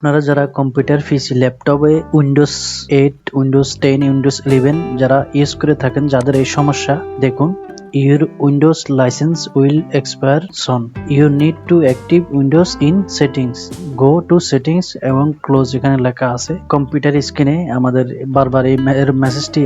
আপনারা যারা কম্পিউটার পিসি ল্যাপটপে উইন্ডোজ 8 উইন্ডোজ 10 উইন্ডোজ 11 যারা ইউজ করে থাকেন যাদের এই সমস্যা দেখুন Your Windows license will expire soon. You need to active Windows in settings. Go to settings এবং close এখানে লেখা আছে। কম্পিউটার স্ক্রিনে আমাদের বারবার এই মেসেজটি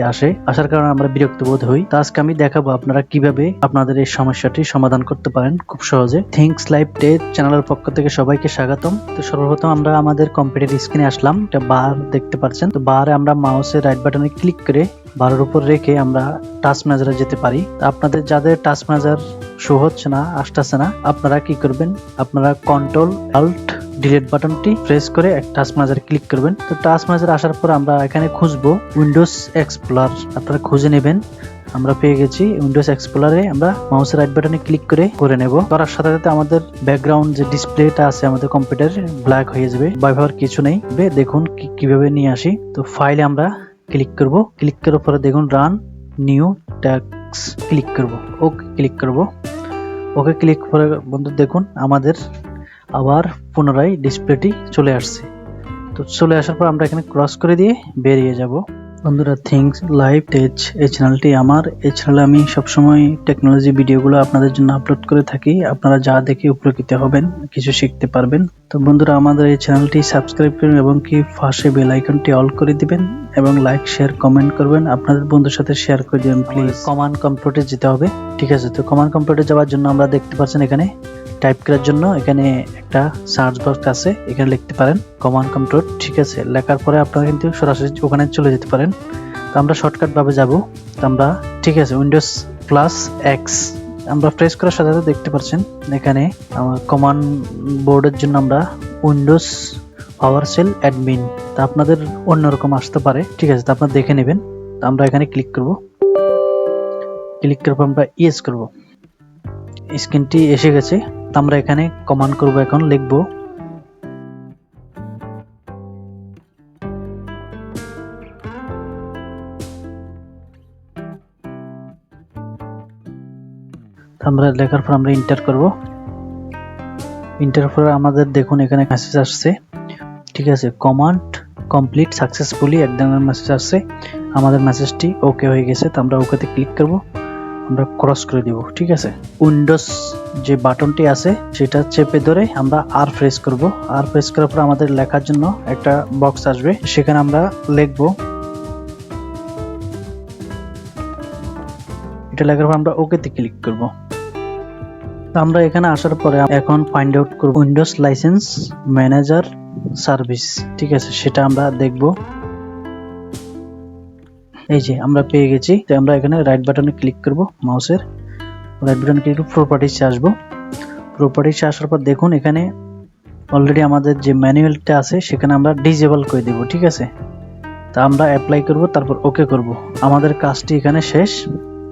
আসার কারণে আমরা বিরক্ত বোধ হই। তো আজকে আমি দেখাবো আপনারা কিভাবে আপনাদের এই সমস্যাটি সমাধান করতে পারেন খুব সহজে। থিংস লাইভ টেক চ্যানেলের পক্ষ থেকে সবাইকে স্বাগতম। তো সর্বপ্রথম আমরা আমাদের কম্পিউটার স্ক্রিনে আসলাম। এটা বার দেখতে পাচ্ছেন। তো বারে আমরা মাউসের রাইট বাটনে ক্লিক করে বারের উপর রেখে আমরা টাচ ম্যানেজারে যেতে পারি। আপনাদের যাদের টাচ ম্যানেজার শো হচ্ছে না আসতেছে না আপনারা কি করবেন, আপনারা কন্ট্রোল অল্ট ডিলিট বাটনটি প্রেস করে এক টাচ ম্যানেজারে ক্লিক করবেন। তো টাচ ম্যানেজার আসার পর আমরা এখানে খুঁজবো উইন্ডোজ এক্সপ্লোরার, আপনারা খুঁজে নেবেন। আমরা পেয়ে গেছি উইন্ডোজ এক্সপ্লোরারে। আমরা মাউসের রাইট বাটনে ক্লিক করে নেব। করার সাথে সাথে আমাদের ব্যাকগ্রাউন্ড যে ডিসপ্লেটা আছে আমাদের কম্পিউটারে ব্ল্যাক হয়ে যাবে। ভয় পাওয়ার কিছু নেই। দেখুন কিভাবে নিয়ে আসি। তো ফাইলে আমরা ক্লিক করব। ক্লিক করার পরে দেখুন রান নিউ ট্যাক্স ক্লিক করব। ওকে ক্লিক করব। ওকে ক্লিক করে বন্ধু দেখুন আমাদের আবার পুনরায় ডিসপ্লেটি চলে আসছে। তো চলে আসার পর আমরা এখানে ক্রস করে দিয়ে বেরিয়ে যাব। বন্ধুরা থিংস লাইভ টেক এই চ্যানেলটি আমার। এই চ্যানেলে আমি সবসময় টেকনোলজি ভিডিওগুলো আপনাদের জন্য আপলোড করে থাকি। আপনারা যা দেখে উপকৃত হবেন, কিছু শিখতে পারবেন। তো বন্ধুরা আমাদের এই চ্যানেলটি সাবস্ক্রাইব করুন এবং কি পাশে বেল আইকনটি অল করে দিবেন এবং লাইক শেয়ার কমেন্ট করবেন। আপনাদের বন্ধুর সাথে শেয়ার করে দিবেন প্লিজ। কমান্ড কম্পিউটারে যেতে হবে। ঠিক আছে, তো কমান্ড কম্পিউটারে যাওয়ার জন্য আমরা দেখতে পাচ্ছেন এখানে টাইপ করার জন্য এখানে একটা সার্চ বক্স আছে, এখানে লিখতে পারেন কমান্ড কম্পিউটার। ঠিক আছে, লেখার পরে আপনারা কিন্তু সরাসরি ওখানে চলে যেতে পারেন। তো আমরা শর্টকাট ভাবে যাব। তো আমরা ঠিক আছে উইন্ডোজ প্লাস এক্স আমরা প্রেস করার সাথে সাথে দেখতে পাচ্ছেন এখানে আমার কমান্ড বোর্ডের জন্য আমরা উইন্ডোজ পাওয়ারশেল অ্যাডমিন। তা আপনাদের অন্যরকম আসতে পারে। ঠিক আছে, তো আপনারা দেখে নেবেন। তো আমরা এখানে ক্লিক করব। ক্লিক করার পর আমরা ইয়েস করব। স্ক্রিনটি এসে গেছে। আমরা এখানে কমান্ড করব, এখন লিখব আমরা লেখার পর আমরা এন্টার করব। এন্টার পর আমাদের দেখুন এখানে মেসেজ আসছে। ঠিক আছে, কমান্ড কমপ্লিট সাকসেসফুলি এক ধরনের মেসেজ আসছে। আমাদের মেসেজটি ওকে হয়ে গেছে। তো আমরা ওকেতে ক্লিক করব, আমরা ক্রস করে দিব। ঠিক আছে, উইন্ডোজ যে বাটনটি আছে সেটা চেপে ধরে আমরা আর প্রেস করব। আর প্রেস করার পর আমাদের লেখার জন্য একটা বক্স আসবে, সেখানে আমরা লিখব। এটা লেখার পর আমরা ওকেতে ক্লিক করব। আমরা এখানে আসার পরে এখন ফাইন্ড আউট করব উইন্ডোজ লাইসেন্স ম্যানেজার সার্ভিস। ঠিক আছে, সেটা আমরা দেখব। এই যে আমরা পেয়ে গেছি। তো আমরা এখানে রাইট বাটনে ক্লিক করব, মাউসের রাইট বাটনে ক্লিক করে প্রপার্টিসে আসব। প্রপার্টিসে আসার পর দেখুন এখানে অলরেডি আমাদের যে ম্যানুয়ালটা আছে সেখানে আমরা ডিসেবল করে দেব। ঠিক আছে, তা আমরা অ্যাপ্লাই করব, তারপর ওকে করব। আমাদের কাজটি এখানে শেষ।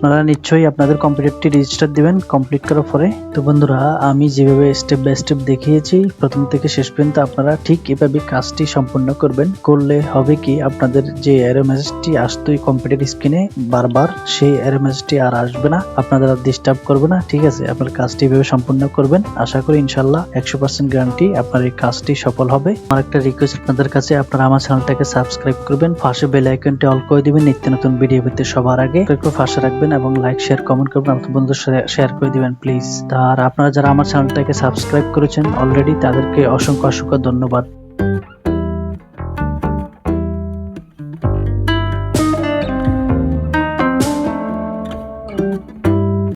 আপনারা নিশ্চয়ই আপনাদের কম্পিউটারটি রেজিস্টার দিবেন কমপ্লিট করার পরে। তো বন্ধুরা আমি যেভাবে স্টেপ বাই স্টেপ দেখিয়েছি প্রথম থেকে শেষ পর্যন্ত আপনারা ঠিক এভাবে কাজটি সম্পূর্ণ করবেন। করলে হবে কি আপনাদের যে এরর মেসেজটি আসতো কম্পিউটার স্ক্রিনে বারবার, সেই এরর মেসেজটি আর আসবে না, আপনাদের আর ডিস্টার্ব করবে না। ঠিক আছে, আপনার কাজটি এভাবে সম্পূর্ণ করবেন। আশা করি ইনশাল্লাহ 100% গ্যারান্টি আপনার এই কাজটি সফল হবে। আমার একটা রিকোয়েস্ট আপনাদের কাছে, আপনারা আমার চ্যানেলটাকে সাবস্ক্রাইব করবেন, পাশে বেল আইকনটি অল করে দিবেন নিত্য নতুন ভিডিও পেতে সবার আগে। একটু পাশে রাখবেন এবং লাইক শেয়ার কমেন্ট করবেন, আপনার বন্ধুদের সাথে শেয়ার করে দিবেন প্লিজ। আর আপনারা যারা আমার চ্যানেলটাকে সাবস্ক্রাইব করেছেন অলরেডি তাদেরকে অসংখ্য ধন্যবাদ।